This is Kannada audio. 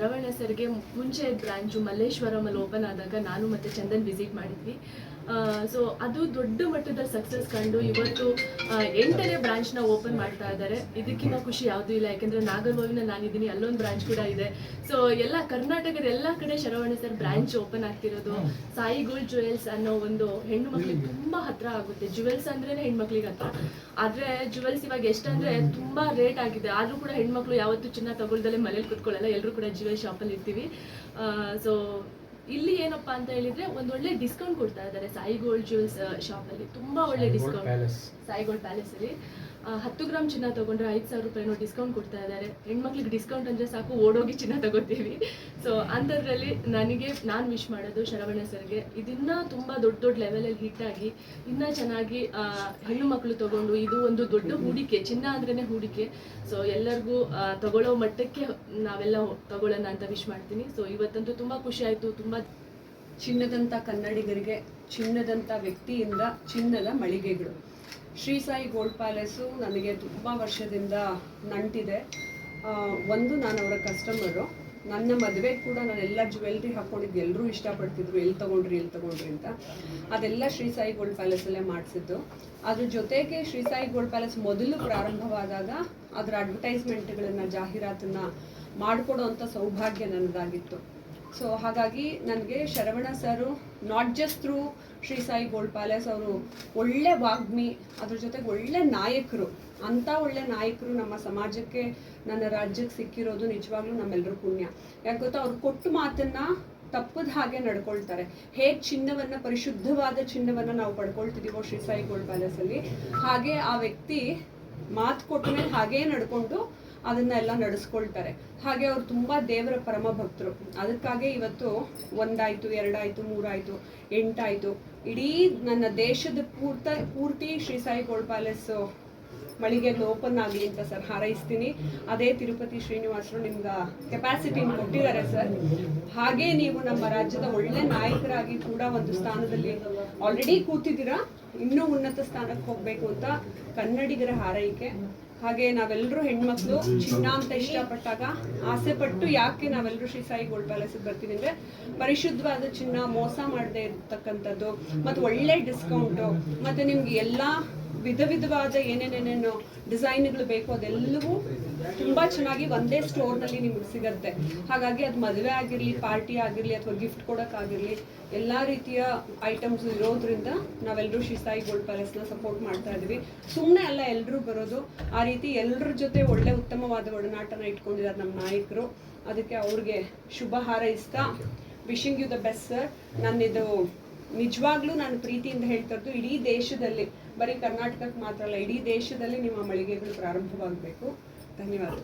ಶರವಣ ಸರ್ಗೆ ಮುಂಚೆ ಬ್ರಾಂಚು ಮಲ್ಲೇಶ್ವರಮಲ್ಲಿ ಓಪನ್ ಆದಾಗ ನಾನು ಮತ್ತು ಚಂದನ್ ವಿಸಿಟ್ ಮಾಡಿದ್ವಿ. ಸೊ ಅದು ದೊಡ್ಡ ಮಟ್ಟದ ಸಕ್ಸಸ್ ಕಂಡು ಇವತ್ತು 8ನೇ ಬ್ರಾಂಚ್ನ ಓಪನ್ ಮಾಡ್ತಾ ಇದ್ದಾರೆ. ಇದಕ್ಕಿಂತ ಖುಷಿ ಯಾವುದೂ ಇಲ್ಲ. ಯಾಕೆಂದರೆ ನಾಗರ್ಬಾವಿನಲ್ಲಿ ನಾನಿದ್ದೀನಿ, ಅಲ್ಲೊಂದು ಬ್ರಾಂಚ್ ಕೂಡ ಇದೆ. ಸೊ ಎಲ್ಲ ಕರ್ನಾಟಕದ ಎಲ್ಲ ಕಡೆ ಶರವಣ ಸರ್ ಬ್ರಾಂಚ್ ಓಪನ್ ಆಗ್ತಿರೋದು. ಸಾಯಿ ಗೋಲ್ಡ್ ಜುವೆಲ್ಸ್ ಅನ್ನೋ ಒಂದು ಹೆಣ್ಣು ಮಕ್ಳಿಗೆ ತುಂಬ ಹತ್ರ ಆಗುತ್ತೆ. ಜುವೆಲ್ಸ್ ಅಂದ್ರೇ ಹೆಣ್ಮಕ್ಳಿಗೆ ಹತ್ರ. ಆದರೆ ಜುವೆಲ್ಸ್ ಇವಾಗ ಎಷ್ಟಂದರೆ ತುಂಬ ರೇಟ್ ಆಗಿದೆ. ಆದರೂ ಕೂಡ ಹೆಣ್ಮಕ್ಳು ಯಾವತ್ತೂ ಚಿನ್ನ ತಗೊಳ್ದಲ್ಲೇ ಮನೇಲಿ ಕೂತ್ಕೊಳ್ಳಲ್ಲ, ಎಲ್ಲರೂ ಕೂಡ ಜುವೆಲ್ ಶಾಪಲ್ಲಿ ಇರ್ತೀವಿ. ಸೊ ಇಲ್ಲಿ ಏನಪ್ಪಾ ಅಂತ ಹೇಳಿದ್ರೆ ಒಂದೊಳ್ಳೆ ಡಿಸ್ಕೌಂಟ್ ಕೊಡ್ತಾ ಇದ್ದಾರೆ ಸಾಯಿ ಗೋಲ್ಡ್ ಜುವೆಲ್ಸ್ ಶಾಪಲ್ಲಿ. ತುಂಬ ಒಳ್ಳೆ ಡಿಸ್ಕೌಂಟ್. ಸಾಯಿ ಗೋಲ್ಡ್ ಪ್ಯಾಲೇಸಲ್ಲಿ 10 ಗ್ರಾಮ್ ಚಿನ್ನ ತಗೊಂಡ್ರೆ 5,000 ರೂಪಾಯಿನೋ ಡಿಸ್ಕೌಂಟ್ ಕೊಡ್ತಾ ಇದ್ದಾರೆ. ಹೆಣ್ಮಕ್ಳಿಗೆ ಡಿಸ್ಕೌಂಟ್ ಅಂದರೆ ಸಾಕು, ಓಡೋಗಿ ಚಿನ್ನ ತಗೋತೀವಿ. ಸೊ ಅಂಥದ್ರಲ್ಲಿ ನಾನು ವಿಶ್ ಮಾಡೋದು ಶರವಣ ಸರ್ಗೆ ಇದನ್ನ ತುಂಬ ದೊಡ್ಡ ಲೆವೆಲಲ್ಲಿ ಹಿಟ್ಟಾಗಿ ಇನ್ನೂ ಚೆನ್ನಾಗಿ ಹೆಣ್ಣು ಮಕ್ಕಳು ತಗೊಂಡು, ಇದು ಒಂದು ದೊಡ್ಡ ಹೂಡಿಕೆ, ಚಿನ್ನ ಅಂದ್ರೇ ಹೂಡಿಕೆ. ಸೊ ಎಲ್ಲರಿಗೂ ತಗೊಳ್ಳೋ ಮಟ್ಟಕ್ಕೆ ನಾವೆಲ್ಲ ತಗೊಳ್ಳೋಣ ಅಂತ ವಿಶ್ ಮಾಡ್ತೀನಿ. ಸೊ ಇವತ್ತಂತೂ ತುಂಬ ಖುಷಿ ಆಯಿತು. ತುಂಬ ಚಿನ್ನದಂಥ ಕನ್ನಡಿಗರಿಗೆ ಚಿನ್ನದಂಥ ವ್ಯಕ್ತಿಯಿಂದ ಚಿನ್ನದ ಮಳಿಗೆಗಳು. ಶ್ರೀ ಸಾಯಿ ಗೋಲ್ಡ್ ಪ್ಯಾಲೇಸು ನನಗೆ ತುಂಬ ವರ್ಷದಿಂದ ನಂಟಿದೆ. ನಾನು ಅವರ ಕಸ್ಟಮರು. ನನ್ನ ಮದುವೆ ಕೂಡ ನಾನೆಲ್ಲ ಜ್ಯುವೆಲ್ರಿ ಹಾಕ್ಕೊಂಡಿದ್ದು ಎಲ್ಲರೂ ಇಷ್ಟಪಡ್ತಿದ್ರು, ಎಲ್ಲಿ ತೊಗೊಂಡ್ರಿ ಅಂತ. ಅದೆಲ್ಲ ಶ್ರೀ ಸಾಯಿ ಗೋಲ್ಡ್ ಪ್ಯಾಲೇಸಲ್ಲೇ ಮಾಡಿಸಿದ್ದು. ಅದ್ರ ಜೊತೆಗೆ ಶ್ರೀ ಸಾಯಿ ಗೋಲ್ಡ್ ಪ್ಯಾಲೇಸ್ ಮೊದಲು ಪ್ರಾರಂಭವಾದಾಗ ಅದರ ಅಡ್ವರ್ಟೈಸ್ಮೆಂಟ್ಗಳನ್ನು, ಜಾಹೀರಾತನ್ನು ಮಾಡಿಕೊಡೋ ಅಂಥ ಸೌಭಾಗ್ಯ ನನ್ನದಾಗಿತ್ತು. ಸೊ ಹಾಗಾಗಿ ನನಗೆ Sharavana sir not just through Shri Sai gold palace, ಅವರು ಒಳ್ಳೆ ವಾಗ್ಮಿ, ಅದ್ರ ಜೊತೆಗೆ ಒಳ್ಳೆ ನಾಯಕರು. ಅಂಥ ಒಳ್ಳೆ ನಾಯಕರು ನಮ್ಮ ಸಮಾಜಕ್ಕೆ, ನನ್ನ ರಾಜ್ಯಕ್ಕೆ ಸಿಕ್ಕಿರೋದು ನಿಜವಾಗ್ಲೂ ನಮ್ಮೆಲ್ಲರೂ ಪುಣ್ಯ. ಯಾಕೆ ಗೊತ್ತಾ, ಅವ್ರು ಕೊಟ್ಟು ಮಾತನ್ನು ತಪ್ಪದ ಹಾಗೆ ನಡ್ಕೊಳ್ತಾರೆ. ಹೇಗೆ ಚಿನ್ನವನ್ನು, ಪರಿಶುದ್ಧವಾದ ಚಿನ್ನವನ್ನು ನಾವು ಪಡ್ಕೊಳ್ತಿದ್ದೀವೋ ಶ್ರೀ ಸಾಯಿ ಗೋಲ್ಡ್ ಪ್ಯಾಲೇಸಲ್ಲಿ, ಹಾಗೆ ಆ ವ್ಯಕ್ತಿ ಮಾತು ಕೊಟ್ಟ ಮೇಲೆ ಹಾಗೇ ನಡ್ಕೊಂಡು ಅದನ್ನೆಲ್ಲ ನಡೆಸ್ಕೊಳ್ತಾರೆ. ಹಾಗೆ ಅವರು ತುಂಬ ದೇವರ ಪರಮ ಭಕ್ತರು. ಅದಕ್ಕಾಗಿ ಇವತ್ತು 1 ಆಯಿತು, 2 ಆಯಿತು, 3 ಆಯಿತು, 8 ಆಯಿತು. ಇಡೀ ನನ್ನ ದೇಶದ ಪೂರ್ತಿ ಶ್ರೀ ಸಾಯಿ ಗೋಲ್ಡ್ ಪ್ಯಾಲೇಸ್ ಮಳಿಗೆಗಳು ಓಪನ್ ಆಗಲಿ ಅಂತ ಸರ್ ಹಾರೈಸ್ತೀನಿ. ಅದೇ ತಿರುಪತಿ ಶ್ರೀನಿವಾಸರು ನಿಮ್ಗೆ ಕೆಪಾಸಿಟಿ ಕೊಟ್ಟಿದ್ದಾರೆ ಸರ್. ಹಾಗೆ ನೀವು ನಮ್ಮ ರಾಜ್ಯದ ಒಳ್ಳೆ ನಾಯಕರಾಗಿ ಕೂಡ ಒಂದು ಸ್ಥಾನದಲ್ಲಿ ಆಲ್ರೆಡಿ ಕೂತಿದ್ದೀರಾ. ಇನ್ನೂ ಉನ್ನತ ಸ್ಥಾನಕ್ಕೆ ಹೋಗಬೇಕು ಅಂತ ಕನ್ನಡಿಗರ ಹಾರೈಕೆ. ಹಾಗೆ ನಾವೆಲ್ಲರೂ ಹೆಣ್ಮಕ್ಳು ಚಿನ್ನ ಅಂತ ಇಷ್ಟಪಟ್ಟಾಗ ಆಸೆ ಪಟ್ಟು ಯಾಕೆ ನಾವೆಲ್ಲರೂ ಶ್ರೀ ಸಾಯಿ ಗೋಲ್ಡ್ ಪ್ಯಾಲೇಸ್ಗೆ ಬರ್ತೀವಿ ಅಂದರೆ, ಪರಿಶುದ್ಧವಾದ ಚಿನ್ನ, ಮೋಸ ಮಾಡದೇ ಇರ್ತಕ್ಕಂಥದ್ದು, ಮತ್ತು ಒಳ್ಳೆ ಡಿಸ್ಕೌಂಟು, ಮತ್ತು ನಿಮ್ಗೆ ಎಲ್ಲ ವಿಧವಾದ ಏನೇನೇನೇನು ಡಿಸೈನ್ಗಳು ಬೇಕು ಅದೆಲ್ಲವೂ ತುಂಬ ಚೆನ್ನಾಗಿ ಒಂದೇ ಸ್ಟೋರ್ನಲ್ಲಿ ನಿಮ್ಗೆ ಸಿಗುತ್ತೆ. ಹಾಗಾಗಿ ಅದು ಮದುವೆ ಆಗಿರಲಿ, ಪಾರ್ಟಿ ಆಗಿರಲಿ, ಅಥವಾ ಗಿಫ್ಟ್ ಕೊಡೋಕ್ಕಾಗಿರಲಿ, ಎಲ್ಲ ರೀತಿಯ ಐಟಮ್ಸ್ ಇರೋದ್ರಿಂದ ನಾವೆಲ್ಲರೂ ಶ್ರೀ ಸಾಯಿ ಗೋಲ್ಡ್ ಪ್ಯಾಲೇಸ್ನ ಸಪೋರ್ಟ್ ಮಾಡ್ತಾ ಇದ್ದೀವಿ. ಸುಮ್ಮನೆ ಅಲ್ಲ ಎಲ್ಲರೂ ಬರೋದು, ಆ ರೀತಿ ಎಲ್ಲರ ಜೊತೆ ಒಳ್ಳೆ ಉತ್ತಮವಾದ ಒಡನಾಟನ ಇಟ್ಕೊಂಡಿದ್ದಾರೆ ನಮ್ಮ ನಾಯಕರು. ಅದಕ್ಕೆ ಅವ್ರಿಗೆ ಶುಭ ಹಾರೈಸ್ತಾ wishing you the best sir. ನನ್ನಿದು ನಿಜವಾಗ್ಲೂ ನಾನು ಪ್ರೀತಿಯಿಂದ ಹೇಳ್ತಾ ಇರೋದು, ಇಡೀ ದೇಶದಲ್ಲಿ, ಬರೀ ಕರ್ನಾಟಕಕ್ಕೆ ಮಾತ್ರ ಅಲ್ಲ, ಇಡೀ ದೇಶದಲ್ಲಿ ನಿಮ್ಮ ಮಳಿಗೆಗಳು ಪ್ರಾರಂಭವಾಗಬೇಕು. ಧನ್ಯವಾದ.